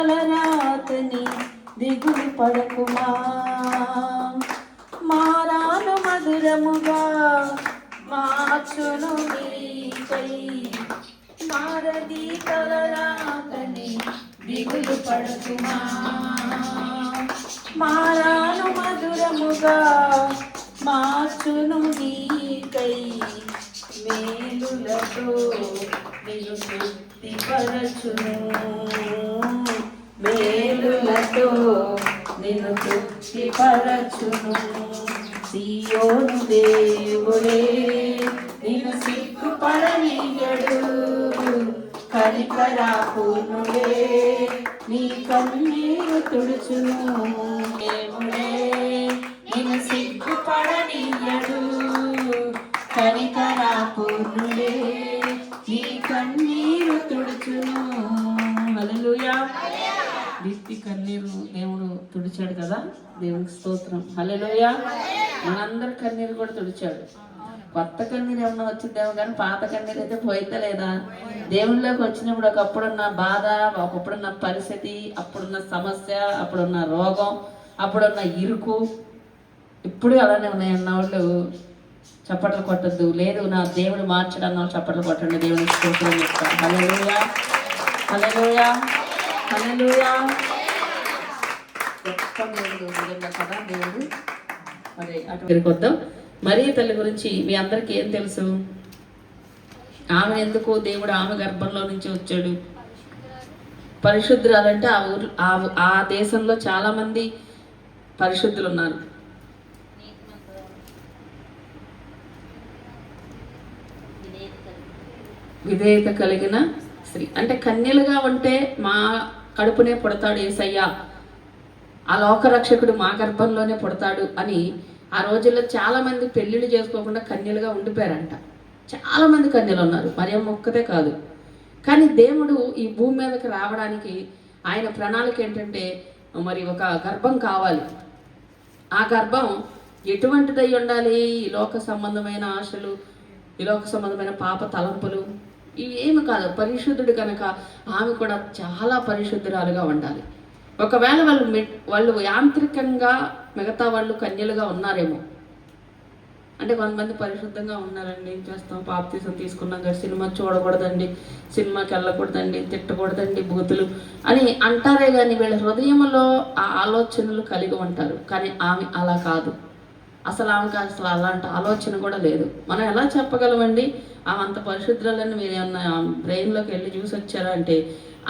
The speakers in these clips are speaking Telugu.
రాతని దిగులు పడకుమా, మారాను మధురముగా మార్చును నీకై. మారది తలరాతని దిగులు పడకుమా, మారాను మధురముగా మార్చును నీకై. మేలులతో నిన్ను తృప్తిపరచును, మేలులతో నిన్ను తృప్తిపరచును. సియోను దేవుడే నిన్ను సిగ్గుపడనీయడు, కనికరాపూర్ణుడే నీ కన్నీరు తుడుచును. దేవుడే నిన్ను సిగ్గుపడనీయడు, కనికరాపూర్ణుడే నీ కన్నీరు తుడుచును. హల్లెలూయా. దిష్టి కన్నీరు దేవుడు తుడిచాడు కదా, దేవునికి స్తోత్రం. హల్లెలూయా. మనందరి కన్నీరు కూడా తుడిచాడు. కొత్త కన్నీరు ఏమన్నా వచ్చిందేమో కానీ పాత కన్నీరు అయితే పోయితే లేదా. దేవుళ్ళలోకి వచ్చినప్పుడు ఒకప్పుడున్న బాధ, ఒకప్పుడున్న పరిస్థితి, అప్పుడున్న సమస్య, అప్పుడున్న రోగం, అప్పుడున్న ఇరుకు ఇప్పుడు అలానే ఉన్నాయన్న వాళ్ళు చప్పట్లు కొట్టద్దు. లేదు నా దేవుడు మార్చడన్న చప్పట్లు కొట్టండి. దేవునికి స్తోత్రం చెప్తాను. హల్లెలూయా, హల్లెలూయా, హల్లెలూయా. కదా దేవుడు. మరి అటు వద్దాం. మరియ తల్లి గురించి మీ అందరికీ ఏం తెలుసు? ఆమె ఎందుకు దేవుడు ఆమె గర్భంలో నుంచి వచ్చాడు? పరిశుద్ధురాలంటే ఆ దేశంలో చాలా మంది పరిశుద్ధులు ఉన్నారు. విధేయత కలిగిన స్త్రీ అంటే కన్యలుగా ఉంటే మా కడుపునే పుడతాడు యేసయ్య, ఆ లోకరక్షకుడు మా గర్భంలోనే పుడతాడు అని ఆ రోజుల్లో చాలా మంది పెళ్లిళ్ళు చేసుకోకుండా కన్యలుగా ఉండిపోయారంట. చాలా మంది కన్యలు ఉన్నారు, మరియమ్మ ఒక్కతే కాదు. కానీ దేవుడు ఈ భూమి మీదకి రావడానికి ఆయన ప్రణాళిక ఏంటంటే మరి ఒక గర్భం కావాలి. ఆ గర్భం ఎటువంటిదై ఉండాలి? ఈ లోక సంబంధమైన ఆశలు, ఈ లోక సంబంధమైన పాప తలంపులు ఇవి ఏమి కాదు. పరిశుద్ధుడు కనుక ఆమె కూడా చాలా పరిశుద్ధురాలుగా ఉండాలి. ఒకవేళ వాళ్ళు యాంత్రికంగా మిగతా వాళ్ళు కన్యలుగా ఉన్నారేమో. అంటే కొంతమంది పరిశుద్ధంగా ఉన్నారండి, ఏం చేస్తాం, బాప్తిసం తీసుకున్నాం కదా, సినిమా చూడకూడదండి, సినిమాకి వెళ్ళకూడదండి, తిట్టకూడదండి, బూతులు అని అంటారే కానీ వీళ్ళ హృదయంలో ఆ ఆలోచనలు కలిగి ఉంటారు. కానీ ఆమె అలా కాదు. ఆమెకి అసలు అలాంటి ఆలోచన కూడా లేదు. మనం ఎలా చెప్పగలమండి ఆమె అంత పరిశుద్ధులని? మీరు ఏమన్నా బ్రెయిన్లోకి వెళ్ళి చూసి వచ్చారా అంటే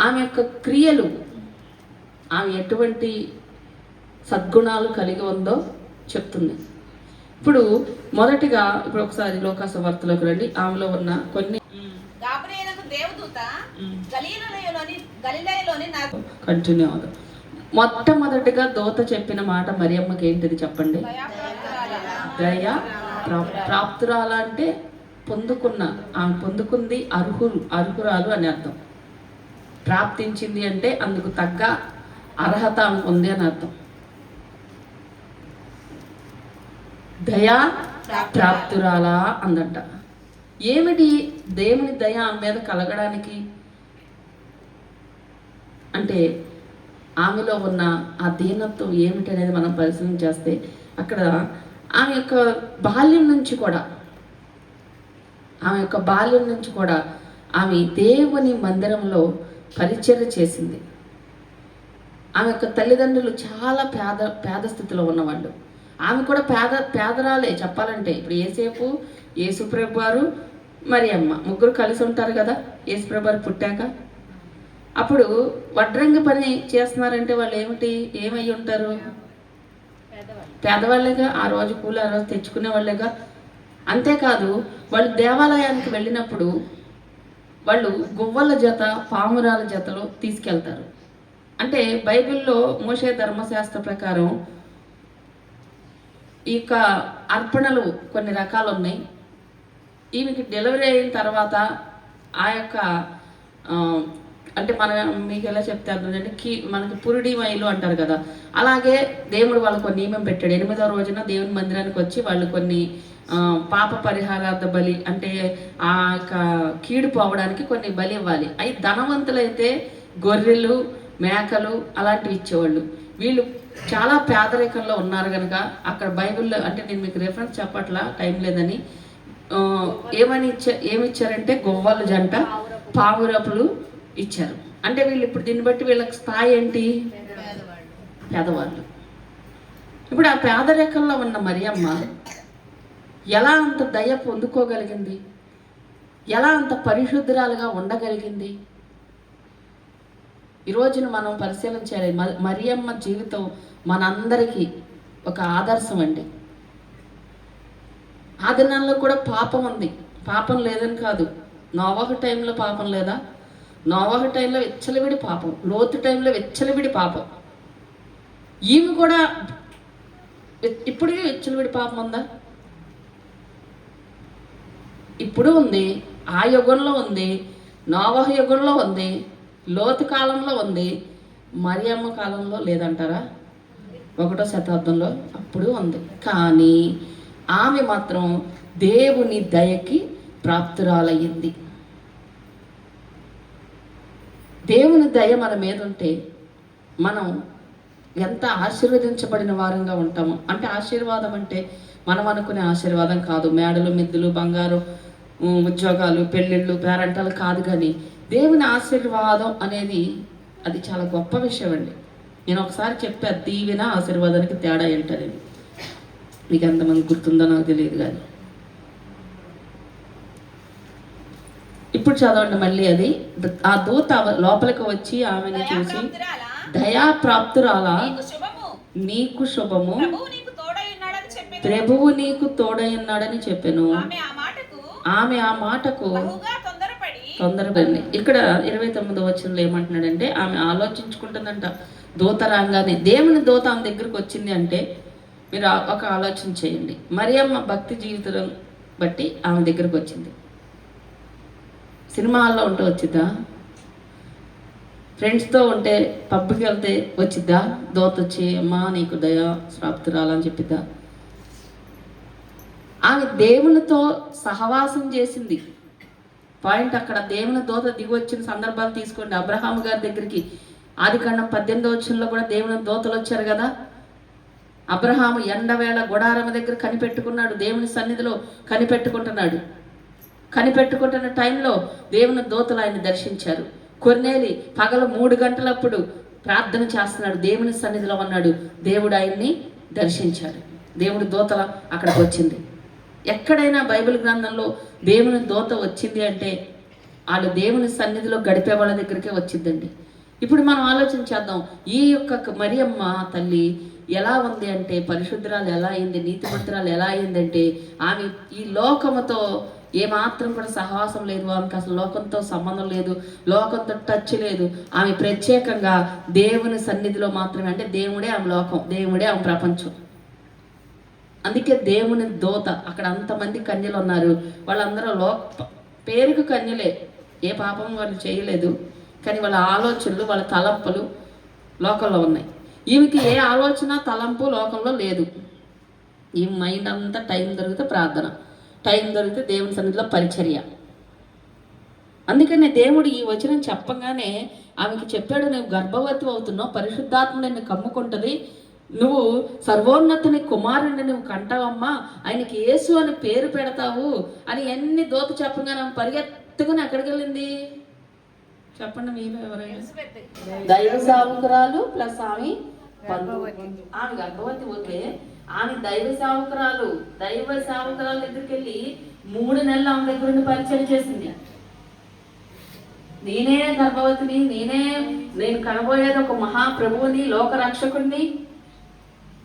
ఆమె యొక్క క్రియలు, ఆమె ఎటువంటి సద్గుణాలు కలిగి ఉందో చెప్తుంది. ఇప్పుడు మొదటిగా ఒకసారి లోకాసు వార్తలోకి రండి. ఆమెలో ఉన్న కొన్ని కంటిన్యూ అవుతాం. మొట్టమొదటిగా దూత చెప్పిన మాట మరియమ్మకి ఏంటిది చెప్పండి? దయ ప్రాప్తురాల అంటే పొందుకున్న, ఆమె పొందుకుంది, అర్హురాలు అని అర్థం. ప్రాప్తించింది అంటే అందుకు తగ్గ అర్హత ఆమెకు ఉంది అని అర్థం. దయా ప్రాప్తురాలా అందంట. ఏమిటి దేవుని దయ ఆమె మీద కలగడానికి అంటే ఆమెలో ఉన్న ఆ దీనత్వం ఏమిటి అనేది మనం పరిశీలన చేస్తే అక్కడ ఆమె యొక్క బాల్యం నుంచి కూడా ఆమె దేవుని మందిరంలో పరిచర్య చేసింది. ఆమె యొక్క తల్లిదండ్రులు చాలా పేద స్థితిలో ఉన్నవాళ్ళు. ఆమె కూడా పేదరాలే చెప్పాలంటే. ఇప్పుడు యేసుప్రభు వారు మరియమ్మ ముగ్గురు కలిసి ఉంటారు కదా. యేసుప్రభు వారు పుట్టాక అప్పుడు వడ్రంగి పని చేస్తున్నారంటే వాళ్ళు ఏమై ఉంటారు? పేదవాళ్ళేగా. ఆ రోజు కూలి ఆ రోజు తెచ్చుకునే వాళ్ళేగా. అంతేకాదు వాళ్ళు దేవాలయానికి వెళ్ళినప్పుడు వాళ్ళు గువ్వల జత, పామురాల జతలో తీసుకెళ్తారు. అంటే బైబిల్లో మోషే ధర్మశాస్త్ర ప్రకారం ఈ యొక్క అర్పణలు కొన్ని రకాలు ఉన్నాయి. ఈమెకి డెలివరీ అయిన తర్వాత ఆ యొక్క అంటే మీకు ఎలా చెప్తే అర్థంటే మనకి పురుడి మైలు అంటారు కదా, అలాగే దేవుడు వాళ్ళకు కొన్ని నియమం పెట్టాడు. 8వ రోజున దేవుని మందిరానికి వచ్చి వాళ్ళు కొన్ని పాప పరిహారార్థ బలి అంటే ఆ యొక్క కీడు పోవడానికి కొన్ని బలి ఇవ్వాలి. అవి ధనవంతులైతే గొర్రెలు మేకలు అలాంటివి ఇచ్చేవాళ్ళు. వీళ్ళు చాలా పేదరికంలో ఉన్నారు కనుక అక్కడ బైబిల్లో, అంటే నేను మీకు రెఫరెన్స్ చెప్పట్లా టైం లేదని, ఏమి ఇచ్చారంటే గొవ్వల జంట పావురపులు ఇచ్చారు. అంటే వీళ్ళు ఇప్పుడు దీన్ని బట్టి వీళ్ళకి స్థాయి ఏంటి? పేదవాళ్ళు. ఇప్పుడు ఆ పేదరికంలో ఉన్న మరియమ్మ ఎలా అంత దయ పొందుకోగలిగింది? ఎలా అంత పరిశుద్ధురాలుగా ఉండగలిగింది? ఈ రోజున మనం పరిశీలన చేయాలి. మరియమ్మ జీవితం మనందరికీ ఒక ఆదర్శం అండి. ఆ దినాల్లో కూడా పాపం ఉంది, పాపం లేదని కాదు. నోవహు టైంలో పాపం లేదా? నోవహు టైంలో వెచ్చలవిడి పాపం, లోతు టైంలో వెచ్చలవిడి పాపం. ఈమె కూడా ఇప్పుడు వెచ్చలవిడి పాపం ఉందా? ఇప్పుడు ఉంది, ఆ యుగంలో ఉంది, నోవహు యుగంలో ఉంది, లోతు కాలంలో ఉంది. మరియమ్మ కాలంలో లేదంటారా? 1వ శతాబ్దంలో అప్పుడు ఉంది. కానీ ఆమె మాత్రం దేవుని దయకి ప్రాప్తురాలయ్యింది. దేవుని దయ మన మీద ఉంటే మనం ఎంత ఆశీర్వదించబడిన వారంగా ఉంటాము. అంటే ఆశీర్వాదం అంటే మనం అనుకునే ఆశీర్వాదం కాదు. మేడలు, మిద్దులు, బంగారు, ఉద్యోగాలు, పెళ్ళిళ్ళు, పేరంటాలు కాదు. కానీ దేవుని ఆశీర్వాదం అనేది అది చాలా గొప్ప విషయం అండి. నేను ఒకసారి చెప్పా, దీవెన ఆశీర్వాదానికి తేడా ఏంటనేది. మీకు ఎంతమంది గుర్తుందో నాకు తెలియదు. కానీ ఇప్పుడు చదవండి మళ్ళీ. అది ఆ దూత లోపలికి వచ్చి ఆమెను చూసి, దయాప్రాప్తురాలా, నీకు శుభము, ప్రభువు నీకు తోడై ఉన్నాడని చెప్పాను. ఆమె ఆ మాటకు తొందరపడి. ఇక్కడ 29వ వచనంలో ఏమంటున్నాడంటే, ఆమె ఆలోచించుకుంటుందంట. దూత రాగానే, దేవుని దూత ఆమె దగ్గరకు వచ్చింది అంటే మీరు ఒక ఆలోచన చేయండి. మరియమ్మ భక్తి జీవితం బట్టి ఆమె దగ్గరకు వచ్చింది. సినిమా హాల్లో ఉంటే వచ్చిద్దా? ఫ్రెండ్స్తో ఉంటే పబ్కి వెళ్తే వచ్చిద్దా? దూత వచ్చి అమ్మా నీకు దయా ప్రాప్తురాలని చెప్పిద్దా? ఆమె దేవునితో సహవాసం చేసింది. పాయింట్ అక్కడ. దేవుని దూత దిగి వచ్చిన సందర్భాలు తీసుకోండి. అబ్రహాం గారి దగ్గరికి ఆదికాండం 18వ వచనంలో కూడా దేవుని దూతలు వచ్చారు కదా. అబ్రహాము ఎండవేళ గుడారం దగ్గర కనిపెట్టుకున్నాడు, దేవుని సన్నిధిలో కనిపెట్టుకుంటున్నాడు. కనిపెట్టుకుంటున్న టైంలో దేవుని దూతలు ఆయన దర్శించారు. కొర్నేలి పగలు 3 గంటలప్పుడు ప్రార్థన చేస్తున్నాడు, దేవుని సన్నిధిలో ఉన్నాడు. దేవుడు ఆయన్ని దర్శించాడు. దేవుడి దూతల అక్కడికి వచ్చింది. ఎక్కడైనా బైబిల్ గ్రంథంలో దేవుని దూత వచ్చింది అంటే వాళ్ళు దేవుని సన్నిధిలో గడిపే వాళ్ళ దగ్గరికే వచ్చిందండి. ఇప్పుడు మనం ఆలోచన చేద్దాం, ఈ యొక్క మరియమ్మ తల్లి ఎలా ఉంది అంటే, పరిశుద్ధురాలు ఎలా అయింది, నీతిమంతురాలు ఎలా అయిందంటే, ఆమె ఈ లోకముతో ఏమాత్రం కూడా సహవాసం లేదు. ఆమెకు అసలు లోకంతో సంబంధం లేదు, లోకంతో టచ్ లేదు. ఆమె ప్రత్యేకంగా దేవుని సన్నిధిలో మాత్రమే. అంటే దేవుడే ఆమె లోకం, దేవుడే ఆమె ప్రపంచం. అందుకే దేవుని దూత. అక్కడ అంతమంది కన్యలు ఉన్నారు, వాళ్ళందరూ పేరుకు కన్యలే, ఏ పాపం వాళ్ళు చేయలేదు. కానీ వాళ్ళ ఆలోచనలు, వాళ్ళ తలంపులు లోకంలో ఉన్నాయి. ఈమెకి ఏ ఆలోచన తలంపు లోకంలో లేదు. ఈ మైండ్ అంతా టైం దొరికితే ప్రార్థన, టైం దొరికితే దేవుని సన్నిధిలో పరిచర్య. అందుకనే దేవుడు ఈ వచనం చెప్పగానే ఆమెకి చెప్పాడు, నువ్వు గర్భవతి అవుతున్నావు, పరిశుద్ధాత్మ నిన్ను కమ్ముకుంటుంది, నువ్వు సర్వోన్నతుని కుమారుడిని నువ్వు కంటావమ్మా, ఆయనకి యేసు అని పేరు పెడతావు అని ఎన్ని దూత చెప్పగానే ఆమె పరిగెత్తుకుని ఎక్కడికి వెళ్ళింది చెప్పండి మీరు ఎవరైనా? దైవ సావుకురాలు ప్లస్ ఆమె ఆమె గర్భవతి. ఓకే, ఆమె దైవ సావుకురాలు దగ్గరికి వెళ్ళి 3 నెలలు ఆమె దగ్గర ఉండి పరిచయం చేసింది. నేనే గర్భవతిని, నేను కనబోయేది ఒక మహాప్రభువుని, లోక రక్షకుడిని,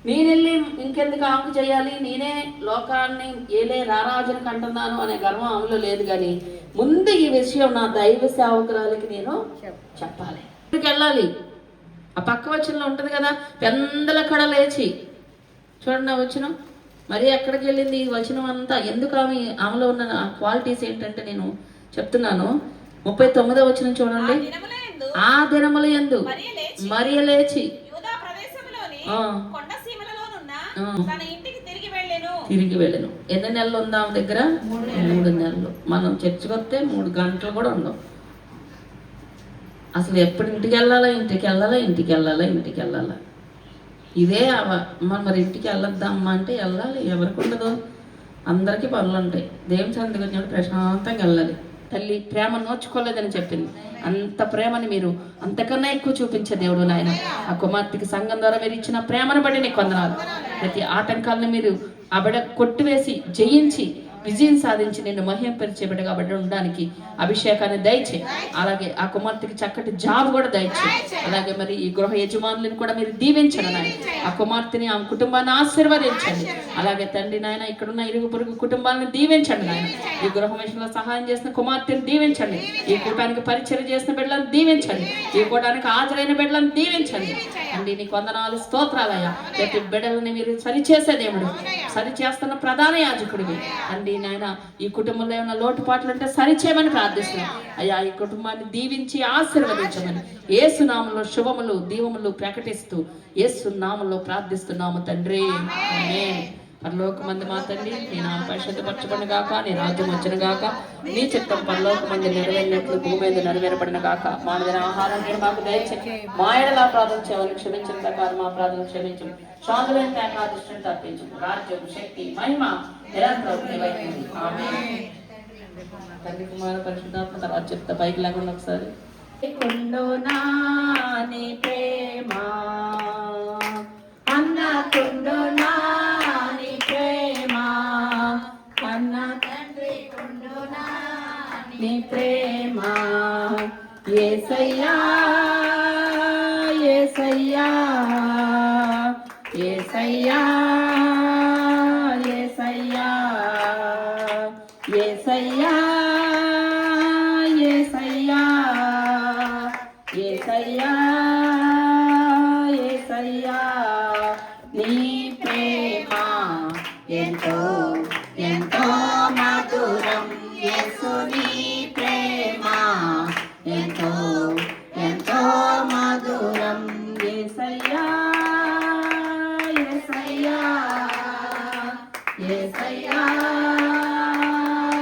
నేనెళ్ళి ఇంకెందుకు ఆమెకు చేయాలి, నేనే లోకాన్ని ఏలే రారాజుని కంటున్నాను అనే గర్వం ఆమెలో లేదు. కానీ ముందు ఈ విషయం నా దైవ సేవకురాలకి నేను చెప్పాలి, ఇంటికి వెళ్ళాలి. ఆ పక్క వచనంలో ఉంటుంది కదా, పెందల కడ లేచి. చూడండి ఆ వచనం మరి ఎక్కడికి వెళ్ళింది ఈ వచనం అంతా. ఎందుకు ఆమెలో ఉన్న క్వాలిటీస్ ఏంటంటే నేను చెప్తున్నాను. 39వ వచనం చూడండి. ఆ దినముల యందు మరియ లేచి తిరిగి వెళ్ళను. ఎన్ని నెలలు ఉందా ఆమె దగ్గర? 3 నెలలు. మనం చర్చికి వస్తే 3 గంటలు కూడా ఉండవు. అసలు ఎప్పుడు ఇంటికి వెళ్ళాలా, ఇంటికి వెళ్ళాలా, ఇంటికి వెళ్ళాలా, ఇంటికి వెళ్ళాలా, ఇదే మరి ఇంటికి వెళ్ళొద్దామా అంటే వెళ్ళాలి. ఎవరికి ఉండదు, అందరికీ పనులు ఉంటాయి. దేవుని సన్నిధికి వచ్చినప్పుడు ప్రశాంతంగా వెళ్ళాలి. తల్లి ప్రేమ నోచుకోలేదని చెప్పింది. అంత ప్రేమని మీరు అంతకన్నా ఎక్కువ చూపించే దేవుడు నాయన. ఆ కుమార్తెకి సంఘం ద్వారా మీరు ఇచ్చిన ప్రేమను బట్టి నీకు వందనాలు. ప్రతి ఆటంకాలను మీరు ఆ బిడ్డ కొట్టివేసి జయించి విజయం సాధించి నిన్ను మహింపరిచే బిడ్డగా బిడ్డ ఉండడానికి అభిషేకాన్ని దయచే. అలాగే ఆ కుమార్తెకి చక్కటి జాబ్ కూడా దయచే. అలాగే మరి ఈ గృహ యజమానులను కూడా మీరు దీవించండి నాయన. ఆ కుమార్తెని ఆ కుటుంబాన్ని ఆశీర్వదించండి. అలాగే తండ్రి నాయన ఇక్కడున్న ఇరుగు పొరుగు కుటుంబాలను దీవించండి నాయన. ఈ గృహ విషయంలో సహాయం చేసిన కుమార్తెను దీవించండి. ఈ కూటానికి పరిచయం చేసిన బిడ్డలను దీవించండి. ఈ కూటానికి హాజరైన బిడ్డలను దీవించండి. అండి నీకు వందనాలు, స్తోత్రాలయ్యా. ప్రతి బిడ్డలని మీరు సరిచేసే దేవుడు, సరిచేస్తున్న ప్రధాన యాజకుడివి అండి నాయన. ఈ కుటుంబంలో ఏమైనా లోటుపాట్లు ఉంటే సరిచేయమని ప్రార్థిస్తున్నాం అయ్యా. ఈ కుటుంబాన్ని దీవించి ఆశీర్వదించమని యేసు నామములో శుభములు దీవములు ప్రకటిస్తూ యేసు నామములో ప్రార్థిస్తున్నాము తండ్రి, ఆమేన్. పరలోకమంది మా తండ్రి, నీ నామం పరిశుద్ధపరచబడిన గాక, నీ రాజ్యం వచ్చిన గాక, నీ చిత్తం పరలోకమంది నెరవేరినట్లు భూమి మీద నెరవేరబడిన గాక. మానవ ఆహారం మీరు మాకు దయచేయండి. మా ఎడల అపరాధం చేయమని క్షమించిన ప్రకారం మా అపరాధం క్షమించు. శాంతులైన ఏకాదృష్టిని తప్పించు. రాజ్యం, శక్తి, మహిమ నిరంతరం నీవైనది. ఆమేన్. తండ్రి కుమార పరిశుద్ధాత్మ తర్వాత చెప్తా, పైకి లేకుండా ఒకసారి. కుండోనా నీ ప్రేమ అన్న కుండోనా నీ ప్రేమ అన్న తండ్రి కుండోనా నీ ప్రేమ యేసయ్యా యేసయ్యా యేసయ్యా యేసయ్యా యేసయ్యా యేసయ్యా యేసయ్యా యేసయ్యా నీ ప్రేమ ఎంతో ఎంతో మధురం. యేసు నీ ప్రేమ ఎంతో ఎంతో మధురం. యేసయ్యా యేసయ్యా యేసయ్యా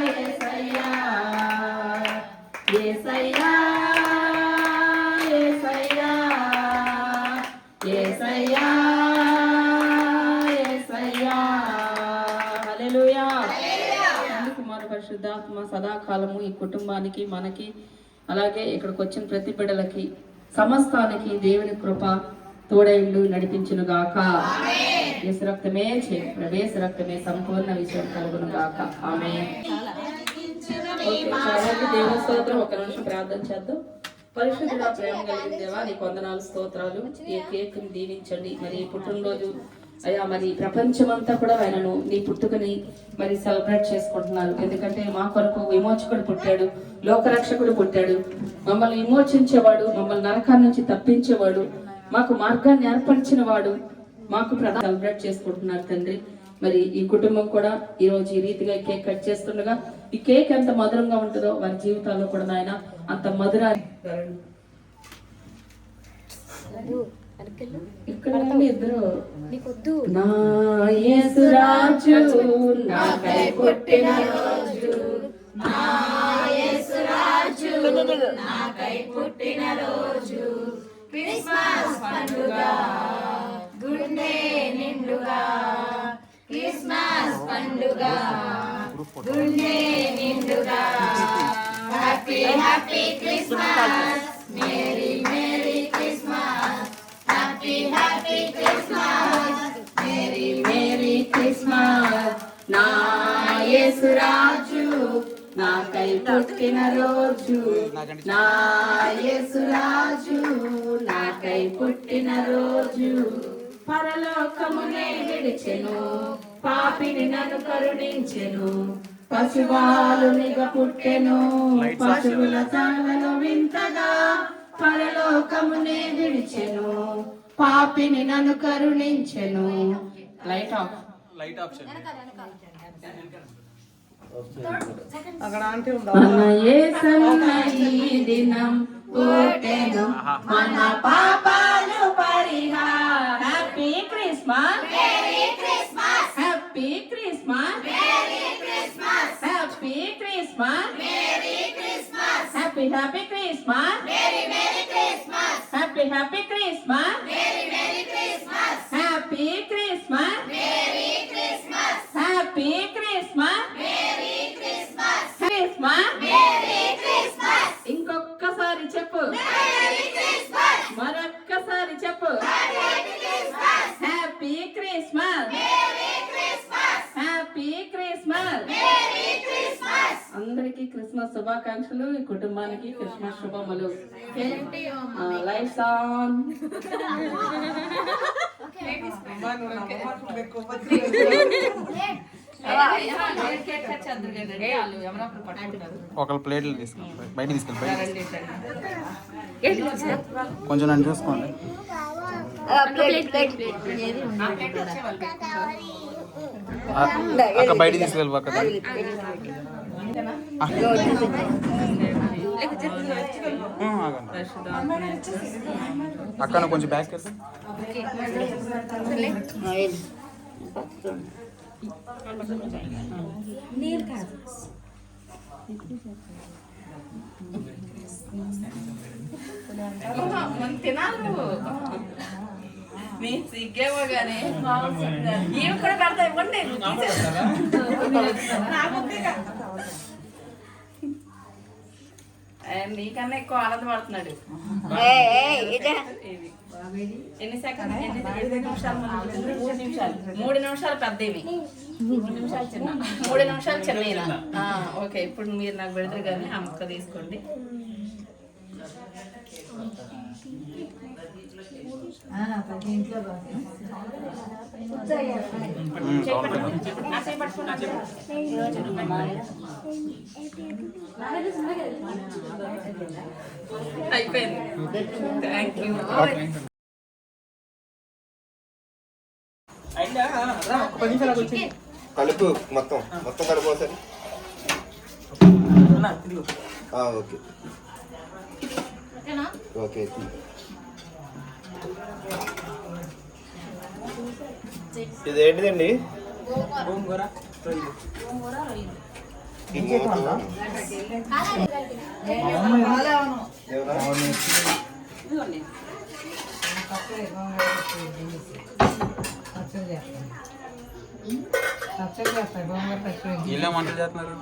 యేసయ్యా యేసయ్యా యేసయ్యా యేసయ్యా యేసయ్యా. హల్లెలూయా. కుమార పరిశుద్ధాత్మ సదాకాలము ఈ కుటుంబానికి మనకి అలాగే ఇక్కడికి వచ్చిన ప్రతి బిడ్డలకి సమస్తానికి దేవుని కృప తోడైండు నడిపించును గాక. యేసు రక్తమే ప్రవేశ రక్తమే సంపూర్ణ విషయం కలుగును గాక. ఆమేన్. దేవుని స్తోత్రం. ఒక నిమిషం ప్రార్థన చేద్దాం. పరిశుద్ధుడా, ప్రేమ కలిగిన దేవా, నీకు వందనాలు, స్తోత్రాలు. ఈ కేక్ ని దీవించండి. మరి ఈ పుట్టినరోజు అయ్యా, మరి ప్రపంచమంతా కూడా ఆయనను నీ పుట్టుకని మరి సెలబ్రేట్ చేసుకుంటున్నారు. ఎందుకంటే మా కొరకు విమోచకుడు పుట్టాడు, లోకరక్షకుడు పుట్టాడు, మమ్మల్ని విమోచించేవాడు, మమ్మల్ని నరకాన్ని నుంచి తప్పించేవాడు, మాకు మార్గాన్ని ఏర్పరిచిన వాడు మాకు సెలబ్రేట్ చేసుకుంటున్నారు తండ్రి. మరి ఈ కుటుంబం కూడా ఈ రోజు ఈ రీతిగా కేక్ కట్ చేస్తుండగా ఈ కేక్ ఎంత మధురంగా ఉంటుందో వారి జీవితాల్లో కూడా నాయన అంత మధుర. ఇక్కడ ఇద్దరు నా యేసురాజు నాకై పుట్టిన రోజు, నా యేసురాజు నాకై పుట్టిన రోజు, క్రిస్మస్ పండుగ గుండె నిండుగా, క్రిస్మస్ పండుగ గుండె నిండుగా. Happy happy Christmas, merry merry Christmas, happy happy Christmas, merry merry Christmas. నా యేసురాజు నాకై పుట్టిన రోజు, నా యేసురాజు నాకై పుట్టిన రోజు. పరలోకమునే విడిచెను, పాపిని నన్ను కరుణించెను, పశువాలునిగా పుట్టెను, పశువుల చాలలో వింతగా. పరలోకమునే విడిచెను, పాపిని నన్ను కరుణించెను. Light off, light option. మన యేసన్న ఈ దినం పుట్టెను, మన పాపాలు పరిహారం. Happy Christmas, merry Christmas, happy Christmas, merry Christmas, happy Christmas, merry Christmas, happy happy Christmas, merry merry happy Christmas happy Christmas happy Christmas Christmas ఇంకొక్కసారి చెప్పు మరొక్కసారి చెప్పు హ్యాపీ క్రిస్మస్ హ్యాపీ క్రిస్మస్ అందరికీ క్రిస్మస్ శుభాకాంక్షలు. ఈ కుటుంబానికి క్రిస్మస్ శుభములు. Lights on. ఒకళ్ళు ప్లేట్లు తీసుకోండి, బయట తీసుకెళ్ళి కొంచెం నన్ను చూసుకోండి. అక్క బయట తీసుకెళ్ళి పక్క అక్క కొంచెం బ్యాక్ నీళ్ళు కాదు తినాలి మీ సిగ్గేమో కానీ ఇవి కూడా పెడతా ఇవ్వండి. నీకన్నా ఎక్కువ ఆనందపడుతున్నాడు. ఎన్ని సెకండ్ 3 నిమిషాలు 3 నిమిషాలు పెద్దవి 3 నిమిషాలు చిన్న 3 నిమిషాలు చిన్న. ఓకే, ఇప్పుడు మీరు నాకు పెడతారు కానీ ఆ ముక్క తీసుకోండి. అయిపోయింది. Thank you. కలుపు మొత్తం కలుపు ఒకసారి. Okay okay. ఇది ఏంటిదండి? ఇలా వంటలు చేస్తున్నారు.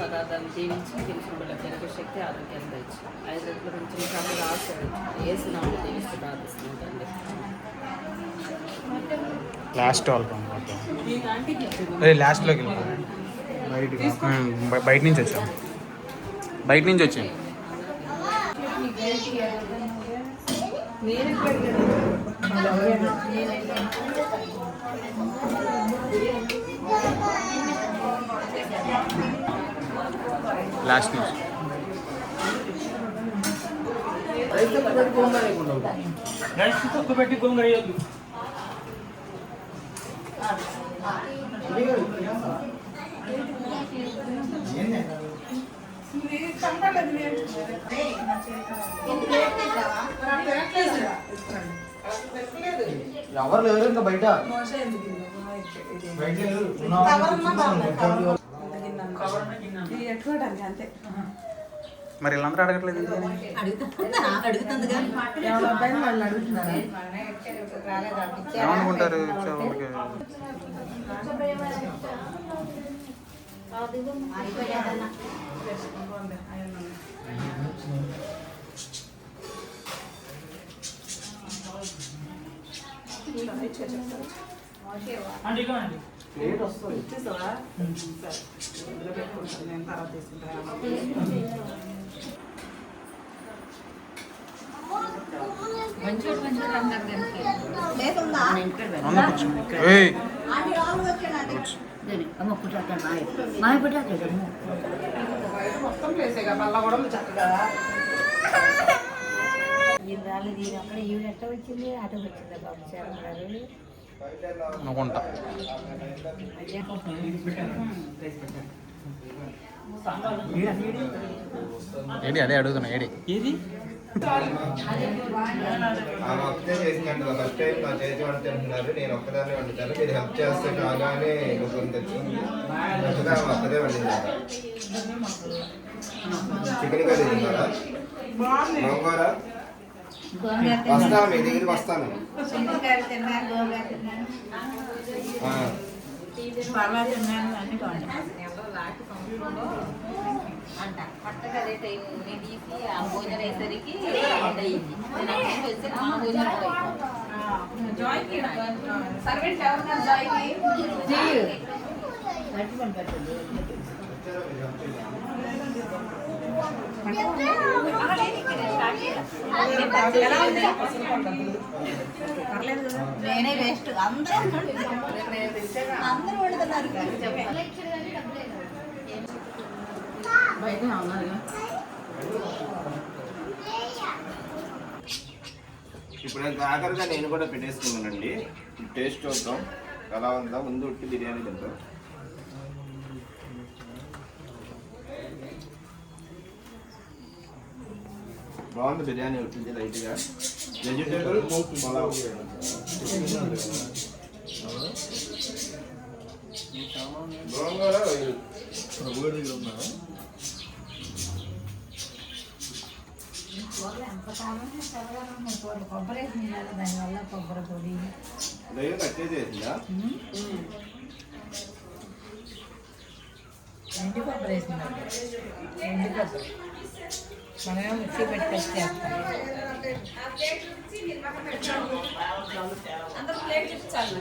పదార్థాన్ని జీవించి తెలిసిన శక్తి ఆరోగ్యాన్ని తెచ్చి 5 రెట్లు పెంచిన కాబట్టి రాశాడు. వేసినాము జీవిస్తూ ప్రార్థిస్తుందండి. లాస్ట్ లాస్ట్లోకి బయట నుంచి వచ్చాం. లాస్ట్ నుంచి పెట్టి గోంగూర వేయద్దు. ఎవరు లేరు ఇంకా బయట. మరి వీళ్ళందరూ అడగట్లేదు. ఏమనుకుంటారు వాళ్ళకి? లేట్ వస్తుంది. వచ్చింది అటు వచ్చింది బాబు చరణ్ గారు అనుకుంటా. ఏడి అదే అడుగుతున్నా. ఏడి ఆమె ఒక్కటే చేసినట్టు ఫస్ట్ టైం నా చేతి వంట తింటున్నారు, నేను ఒక్కదాన్ని వండుతాను, మీరు హెల్ప్ చేస్తే కాగానే ముగ్గురు తెచ్చుకుంది చక్కగా ఆమె ఒక్కదే వండింది. చికెన్ కర్రీ తిన్నారా? గోంగూర వస్తాను, మీ దగ్గరికి వస్తాను. అంట కొత్తగా అదే టైం నేను తీసి ఆ భోజనం వేసరికి అయింది. నేను అక్కడికి వచ్చి మా భోజనం సర్వెంట్ ఎవరున్నారు జాయ్కి నేనే వేస్ట్ అందరూ వండుతున్నారు. బయట ఉన్నారుగా. ఇప్పుడు ఆఖరిగా నేను కూడా పెట్టేసుకున్నానండి. టేస్ట్ చూద్దాం ఎలా ఉందా. ముందు ఉట్టి బిర్యానీ తింటాం. బాగుంది బిర్యానీ, వచ్చింది లైట్గా. వెజిటేబుల్ పలావ్ గోంగూర కొబ్బరి వేసినారు దానివల్ల కొబ్బరి పొడి దయ్యం కట్ చేసిందా? ఎండి కొబ్బరి వేసినారు. ఎండి కొబ్బరి మనమే మిక్సీ పెట్టి చేస్తాం. అందరూ ప్లేట్ చూపించాలి.